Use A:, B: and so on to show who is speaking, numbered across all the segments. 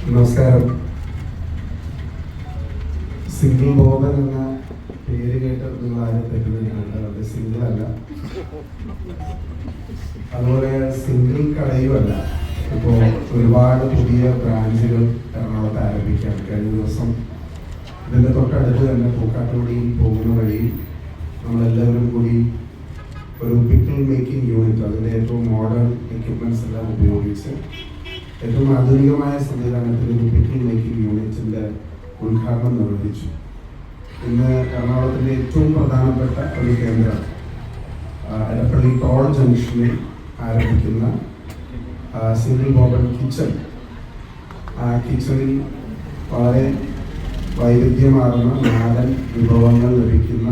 A: നമസ്കാരം. സിംഗിൾ ബോബൻ എന്ന പേര് കേട്ട് നിങ്ങൾ ആരും തെറ്റിദ്ധരിക്കുന്നുണ്ട്. അത് സിംഗിൾ അല്ല, അതുപോലെ സിംഗിൾ കടയുമല്ല. ഇപ്പോൾ ഒരുപാട് പുതിയ ബ്രാഞ്ചുകൾ എറണാകുളത്ത് ആരംഭിക്കുകയാണ്. കഴിഞ്ഞ ദിവസം ഇതിൻ്റെ തൊട്ടടുത്ത് തന്നെ പൂക്കാട്ടുപടിയിൽ പോകുന്ന വഴി നമ്മളെല്ലാവരും കൂടി ഒരു പിക്കിൾ മേക്കിംഗ് യൂണിറ്റ്, അതിൻ്റെ ഏറ്റവും മോഡേൺ എക്യുപ്മെൻറ്റ്സ് എല്ലാം ഉപയോഗിച്ച് ഏറ്റവും ആധുനികമായ സംവിധാനത്തിൽ ഒരു പിക്കിൾ മേക്കിംഗ് യൂണിറ്റിൻ്റെ ഉദ്ഘാടനം നിർവഹിച്ചു. ഇന്ന് എറണാകുളത്തിൻ്റെ ഏറ്റവും പ്രധാനപ്പെട്ട ഒരു കേന്ദ്രം എടപ്പള്ളി ടോൾ ജംഗ്ഷനിൽ ആരംഭിക്കുന്ന സിംഗിൾ ബോബൻ കിച്ചൺ. ആ കിച്ചണിൽ വളരെ വൈവിധ്യമാർന്ന നാടൻ വിഭവങ്ങൾ ലഭിക്കുന്ന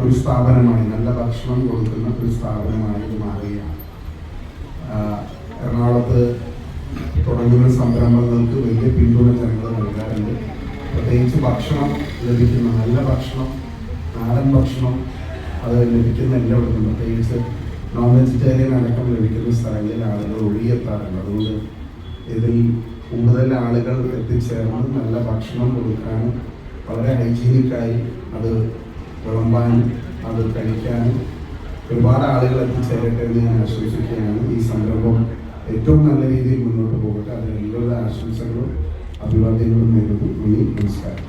A: ഒരു സ്ഥാപനമായി, നല്ല ഭക്ഷണം കൊടുക്കുന്ന ഒരു സ്ഥാപനമായി ഇത് മാറുകയാണ്. എറണാകുളത്ത് തുടങ്ങുന്ന സംരംഭങ്ങൾക്ക് വലിയ പിന്തുണ ജനങ്ങൾ നൽകാറുണ്ട്. പ്രത്യേകിച്ച് ഭക്ഷണം ലഭിക്കുന്ന, നല്ല ഭക്ഷണം, നാടൻ ഭക്ഷണം അത് ലഭിക്കുന്ന എല്ലായിടത്തും, പ്രത്യേകിച്ച് നോൺ വെജിറ്റേറിയൻ അടക്കം ലഭിക്കുന്ന സ്ഥലങ്ങളിൽ ആളുകൾ ഒഴുകിയെത്താറുണ്ട്. അതുകൊണ്ട് ഇതിൽ കൂടുതൽ ആളുകൾ എത്തിച്ചേർന്ന് നല്ല ഭക്ഷണം കൊടുക്കാനും വളരെ ഹൈജീനിക്കായി അത് വിളമ്പാനും അത് കഴിക്കാനും ഒരുപാട് ആളുകൾ എത്തിച്ചേരട്ടെ എന്ന് ഞാൻ ആശംസിക്കുകയാണ്. ഈ സംരംഭം ഏറ്റവും നല്ല രീതിയിൽ മുന്നോട്ട് പോകട്ടെ. അതിന് എല്ലാവരുടെ ആശംസകളും അഭിവാദ്യങ്ങളും നേരുന്നു. നന്ദി, നമസ്കാരം.